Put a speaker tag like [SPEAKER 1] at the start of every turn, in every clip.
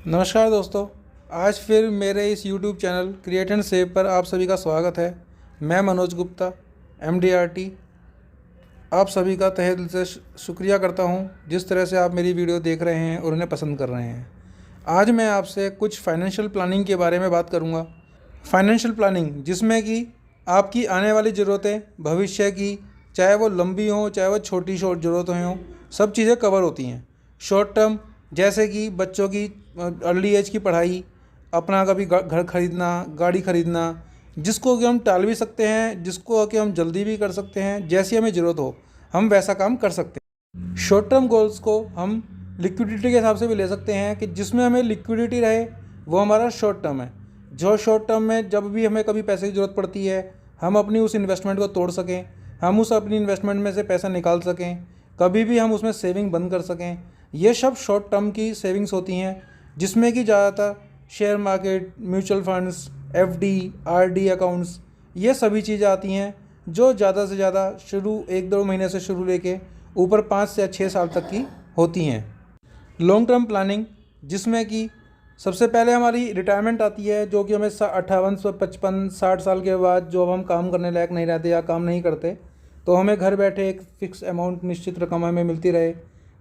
[SPEAKER 1] नमस्कार दोस्तों। आज फिर मेरे इस YouTube channel create and save पर आप सभी का स्वागत है। मैं मनोज गुप्ता, MDRT। आप सभी का तहे दिल से शुक्रिया करता हूं जिस तरह से आप मेरी वीडियो देख रहे हैं और उन्हें पसंद कर रहे हैं। आज मैं आपसे कुछ फाइनेंशियल प्लानिंग के बारे में बात करूंगा। फाइनेंशियल प्लानिंग जिसमें कि आपकी आने वाली ज़रूरतें भविष्य की, चाहे वो लंबी हों चाहे वो छोटी ज़रूरतें हों, सब चीज़ें कवर होती हैं। शॉर्ट टर्म जैसे कि बच्चों की अर्ली एज की पढ़ाई, अपना कभी घर खरीदना, गाड़ी खरीदना, जिसको कि हम टाल भी सकते हैं, जिसको कि हम जल्दी भी कर सकते हैं। जैसी हमें ज़रूरत हो हम वैसा काम कर सकते हैं। शॉर्ट टर्म गोल्स को हम लिक्विडिटी के हिसाब से भी ले सकते हैं कि जिसमें हमें लिक्विडिटी रहे वो हमारा शॉर्ट टर्म है। जो शॉर्ट टर्म में जब भी हमें कभी पैसे की ज़रूरत पड़ती है हम अपनी उस इन्वेस्टमेंट को तोड़ सकें, हम उस अपनी इन्वेस्टमेंट में से पैसा निकाल सकें, कभी भी हम उसमें सेविंग बंद कर सकें। ये सब शॉर्ट टर्म की सेविंग्स होती हैं जिसमें कि ज़्यादातर share market, mutual funds, FD, RD accounts, ये सभी चीज़ें आती हैं जो ज़्यादा से ज़्यादा शुरू 1-2 महीने से शुरू लेके ऊपर 5 से 6 साल तक की होती हैं। लॉन्ग टर्म प्लानिंग जिसमें कि सबसे पहले हमारी रिटायरमेंट आती है, जो कि हमें 58 से 55 60 साल के बाद जब हम काम करने लायक नहीं रहते या काम नहीं करते तो हमें घर बैठे एक फ़िक्स अमाउंट, निश्चित रकम हमें मिलती रहे।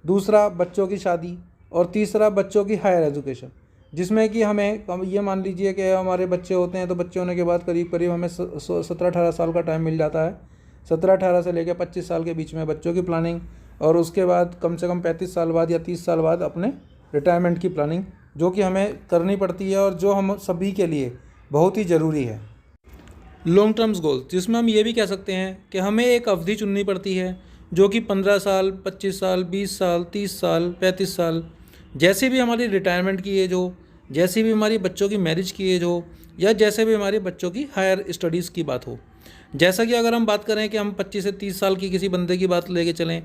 [SPEAKER 1] दूसरा बच्चों की शादी, और तीसरा बच्चों की हायर एजुकेशन, जिसमें कि हमें ये मान लीजिए कि हमारे बच्चे होते हैं तो बच्चे होने के बाद करीब करीब हमें 17-18 साल का टाइम मिल जाता है। 17-18 से लेकर 25 साल के बीच में बच्चों की प्लानिंग, और उसके बाद कम से कम 35 साल बाद या 30 साल बाद अपने रिटायरमेंट की प्लानिंग, जो कि हमें करनी पड़ती है और जो हम सभी के लिए बहुत ही ज़रूरी है। लॉन्ग टर्म्स गोल जिसमें हम ये भी कह सकते हैं कि हमें एक अवधि चुननी पड़ती है जो कि 15 साल, 25 साल, 20 साल, 30 साल, 35 साल, जैसे भी हमारी रिटायरमेंट की एज हो, जैसी भी हमारी बच्चों की मैरिज की एज हो, या जैसे भी हमारे बच्चों की हायर स्टडीज़ की बात हो। जैसा कि अगर हम बात करें कि हम 25 से 30 साल की किसी बंदे की बात लेके चलें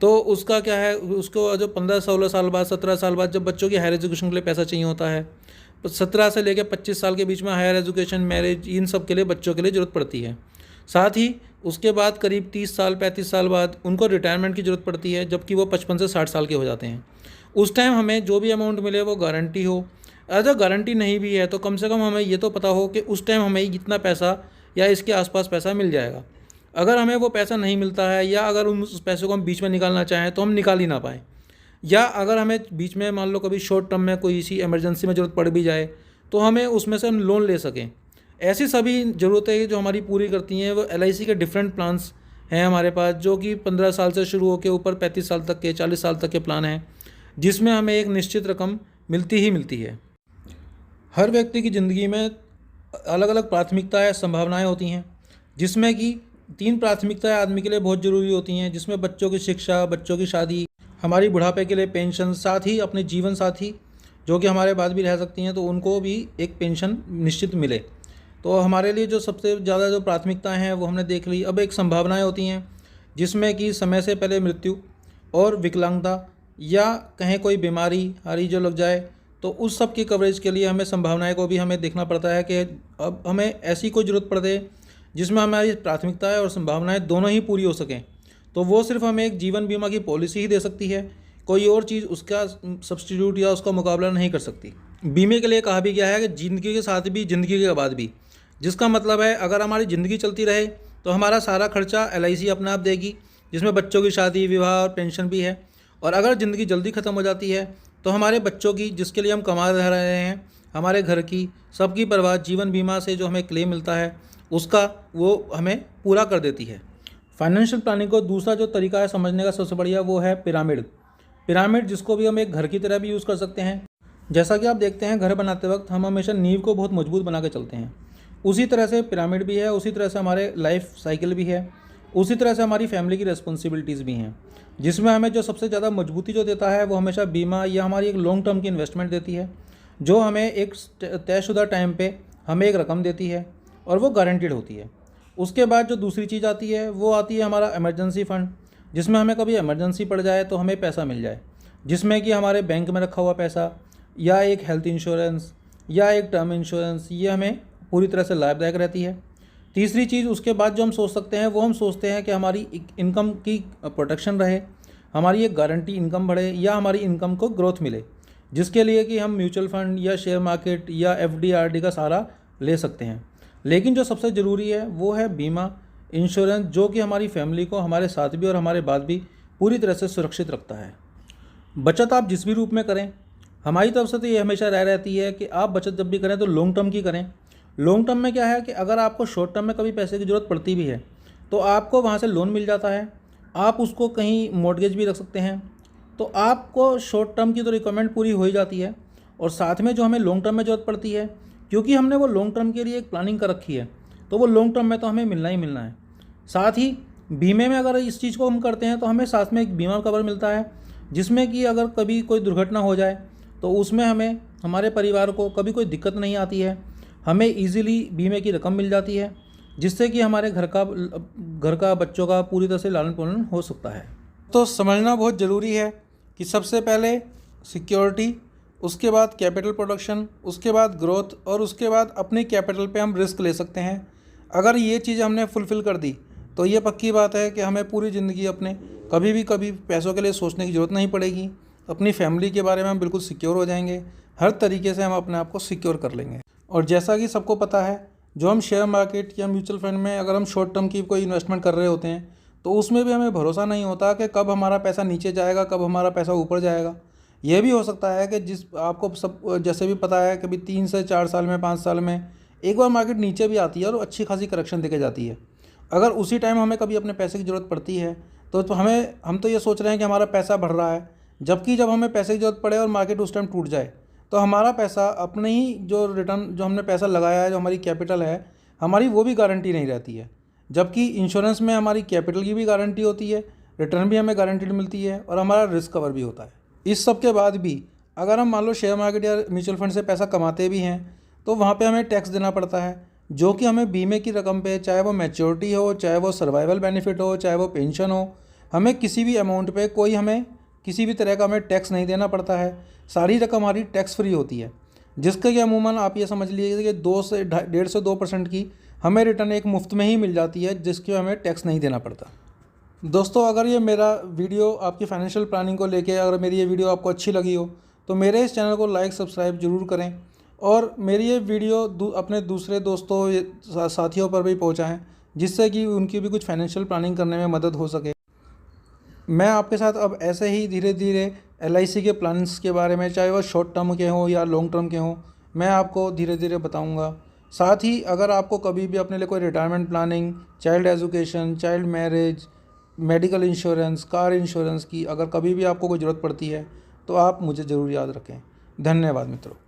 [SPEAKER 1] तो उसका क्या है, उसको जो 15-16 साल बाद, 17 साल बाद जब बच्चों की हायर एजुकेशन के लिए पैसा चाहिए होता है, 17 से लेकर 25 साल के बीच में हायर एजुकेशन, मैरिज, इन सब के लिए बच्चों के लिए ज़रूरत पड़ती है। साथ ही उसके बाद करीब 30 साल 35 साल बाद उनको रिटायरमेंट की ज़रूरत पड़ती है, जबकि वो 55 से 60 साल के हो जाते हैं। उस टाइम हमें जो भी अमाउंट मिले वो गारंटी हो, अगर गारंटी नहीं भी है तो कम से कम हमें ये तो पता हो कि उस टाइम हमें इतना पैसा या इसके आसपास पैसा मिल जाएगा। अगर हमें वो पैसा नहीं मिलता है, या अगर उस पैसे को हम बीच में निकालना चाहें तो हम निकाल ही ना पाएँ, या अगर हमें बीच में मान लो कभी शॉर्ट टर्म में कोई इसी इमरजेंसी में ज़रूरत पड़ भी जाए तो हमें उसमें से हम लोन ले सकें। ऐसी सभी ज़रूरतें जो हमारी पूरी करती हैं वो LIC के डिफरेंट प्लान्स हैं हमारे पास, जो कि 15 साल से शुरू होकर ऊपर 35 साल तक के, 40 साल तक के प्लान हैं, जिसमें हमें एक निश्चित रकम मिलती ही मिलती है। हर व्यक्ति की ज़िंदगी में अलग अलग प्राथमिकताएं, संभावनाएं होती हैं, जिसमें कि 3 प्राथमिकताएं आदमी के लिए बहुत ज़रूरी होती हैं, जिसमें बच्चों की शिक्षा, बच्चों की शादी, हमारी बुढ़ापे के लिए पेंशन, साथ ही अपने जीवन साथी जो कि हमारे बाद भी रह सकती हैं तो उनको भी एक पेंशन निश्चित मिले। तो हमारे लिए जो सबसे ज़्यादा जो प्राथमिकताएं हैं वो हमने देख ली। अब एक संभावनाएं होती हैं जिसमें कि समय से पहले मृत्यु और विकलांगता, या कहीं कोई बीमारी हारी जो लग जाए, तो उस सब की कवरेज के लिए हमें संभावनाएं को भी हमें देखना पड़ता है कि अब हमें ऐसी कोई ज़रूरत पड़े जिसमें हमारी प्राथमिकताएं और संभावनाएं दोनों ही पूरी हो सकें, तो वो सिर्फ हमें एक जीवन बीमा की पॉलिसी ही दे सकती है। कोई और चीज़ उसका सब्स्टिट्यूट या उसका मुकाबला नहीं कर सकती। बीमे के लिए कहा भी गया है कि ज़िंदगी के साथ भी ज़िंदगी के बाद भी, जिसका मतलब है अगर हमारी ज़िंदगी चलती रहे तो हमारा सारा खर्चा LIC अपने आप देगी, जिसमें बच्चों की शादी, विवाह और पेंशन भी है। और अगर ज़िंदगी जल्दी ख़त्म हो जाती है तो हमारे बच्चों की, जिसके लिए हम कमा रहे हैं, हमारे घर की, सबकी परवाह जीवन बीमा से जो हमें क्लेम मिलता है उसका वो हमें पूरा कर देती है। फाइनेंशियल प्लानिंग को दूसरा जो तरीका है समझने का सबसे बढ़िया वो है पिरामिड, जिसको भी हम एक घर की तरह भी यूज़ कर सकते हैं। जैसा कि आप देखते हैं घर बनाते वक्त हम हमेशा नींव को बहुत मजबूत बना के चलते हैं, उसी तरह से पिरामिड भी है, उसी तरह से हमारे लाइफ साइकिल भी है, उसी तरह से हमारी फैमिली की रिस्पॉन्सिबिलिटीज़ भी हैं, जिसमें हमें जो सबसे ज़्यादा मजबूती जो देता है वो हमेशा बीमा या हमारी एक लॉन्ग टर्म की इन्वेस्टमेंट देती है, जो हमें एक तयशुदा टाइम पे हमें एक रकम देती है और वो गारंटीड होती है। उसके बाद जो दूसरी चीज़ आती है वो आती है हमारा इमरजेंसी फ़ंड, जिसमें हमें कभी इमरजेंसी पड़ जाए तो हमें पैसा मिल जाए, जिसमें कि हमारे बैंक में रखा हुआ पैसा, या एक हेल्थ इंश्योरेंस, या एक टर्म इंश्योरेंस, ये हमें पूरी तरह से लाभदायक रहती है। तीसरी चीज़ उसके बाद जो हम सोच सकते हैं वो हम सोचते हैं कि हमारी इनकम की प्रोटेक्शन रहे, हमारी एक गारंटी इनकम बढ़े, या हमारी इनकम को ग्रोथ मिले, जिसके लिए कि हम म्यूचुअल फंड या शेयर मार्केट या एफडी आरडी का सहारा ले सकते हैं। लेकिन जो सबसे ज़रूरी है वो है बीमा, इंश्योरेंस, जो कि हमारी फैमिली को हमारे साथ भी और हमारे बाद भी पूरी तरह से सुरक्षित रखता है। बचत आप जिस भी रूप में करें, हमारी तरफ से तो ये हमेशा रहती है कि आप बचत जब भी करें तो लॉन्ग टर्म की करें। लॉन्ग टर्म में क्या है कि अगर आपको शॉर्ट टर्म में कभी पैसे की ज़रूरत पड़ती भी है तो आपको वहाँ से लोन मिल जाता है, आप उसको कहीं मॉर्गेज भी रख सकते हैं, तो आपको शॉर्ट टर्म की तो रिक्वायरमेंट पूरी हो ही जाती है। और साथ में जो हमें लॉन्ग टर्म में ज़रूरत पड़ती है, क्योंकि हमने वो लॉन्ग टर्म के लिए एक प्लानिंग कर रखी है, तो वो लॉन्ग टर्म में तो हमें मिलना ही मिलना है। साथ ही बीमे में अगर इस चीज़ को हम करते हैं तो हमें साथ में एक बीमा कवर मिलता है, जिसमें कि अगर कभी कोई दुर्घटना हो जाए तो उसमें हमें, हमारे परिवार को कभी कोई दिक्कत नहीं आती है, हमें ईज़िली बीमे की रकम मिल जाती है, जिससे कि हमारे घर का बच्चों का पूरी तरह से लालन पालन हो सकता है। तो समझना बहुत ज़रूरी है कि सबसे पहले सिक्योरिटी, उसके बाद कैपिटल प्रोडक्शन, उसके बाद ग्रोथ और उसके बाद अपने कैपिटल पे हम रिस्क ले सकते हैं। अगर ये चीज़ हमने फुलफ़िल कर दी तो ये पक्की बात है कि हमें पूरी ज़िंदगी अपने कभी पैसों के लिए सोचने की ज़रूरत नहीं पड़ेगी। अपनी फैमिली के बारे में हम बिल्कुल सिक्योर हो जाएंगे, हर तरीके से हम अपने आप को सिक्योर कर लेंगे। और जैसा कि सबको पता है, जो हम शेयर मार्केट या म्यूचुअल फंड में अगर हम शॉर्ट टर्म की कोई इन्वेस्टमेंट कर रहे होते हैं तो उसमें भी हमें भरोसा नहीं होता कि कब हमारा पैसा नीचे जाएगा, कब हमारा पैसा ऊपर जाएगा। यह भी हो सकता है कि जिस आपको सब जैसे भी पता है, कभी 3 से 4 साल में, 5 साल में एक बार मार्केट नीचे भी आती है और अच्छी खासी करेक्शन देके जाती है। अगर उसी टाइम हमें कभी अपने पैसे की ज़रूरत पड़ती है तो हम तो ये सोच रहे हैं कि हमारा पैसा बढ़ रहा है, जबकि जब हमें पैसे की ज़रूरत पड़े और मार्केट उस टाइम टूट जाए तो हमारा पैसा अपने ही जो रिटर्न, जो हमने पैसा लगाया है, जो हमारी कैपिटल है हमारी, वो भी गारंटी नहीं रहती है। जबकि इंश्योरेंस में हमारी कैपिटल की भी गारंटी होती है, रिटर्न भी हमें गारंटीड मिलती है और हमारा रिस्क कवर भी होता है। इस सब के बाद भी अगर हम मान लो शेयर मार्केट या म्यूचुअल फंड से पैसा कमाते भी हैं तो वहाँ पे हमें टैक्स देना पड़ता है, जो कि हमें बीमे की रकम पे, चाहे वो मैच्योरिटी हो, चाहे वो सर्वाइवल बेनिफिट हो, चाहे वो पेंशन हो, हमें किसी भी अमाउंट पे हमें किसी भी तरह का हमें टैक्स नहीं देना पड़ता है। सारी रकम हमारी टैक्स फ्री होती है, जिसके कि अमूमन आप ये समझ लीजिए कि 1.5 से 2% की हमें रिटर्न एक मुफ्त में ही मिल जाती है, जिसकी हमें टैक्स नहीं देना पड़ता। दोस्तों, अगर ये मेरा वीडियो आपकी फाइनेंशियल प्लानिंग को लेके, अगर मेरी ये वीडियो आपको अच्छी लगी हो तो मेरे इस चैनल को लाइक सब्सक्राइब ज़रूर करें और मेरी ये वीडियो अपने दूसरे दोस्तों साथियों पर भी पहुंचाएं, जिससे कि उनकी भी कुछ फाइनेंशियल प्लानिंग करने में मदद हो सके। मैं आपके साथ अब ऐसे ही धीरे धीरे LIC के प्लान्स के बारे में, चाहे वो शॉर्ट टर्म के हों या लॉन्ग टर्म के हों, मैं आपको धीरे धीरे बताऊंगा। साथ ही अगर आपको कभी भी अपने लिए कोई retirement planning, child education, child marriage, medical insurance, car insurance की अगर कभी भी आपको कोई ज़रूरत पड़ती है तो आप मुझे ज़रूर याद रखें। धन्यवाद मित्रों।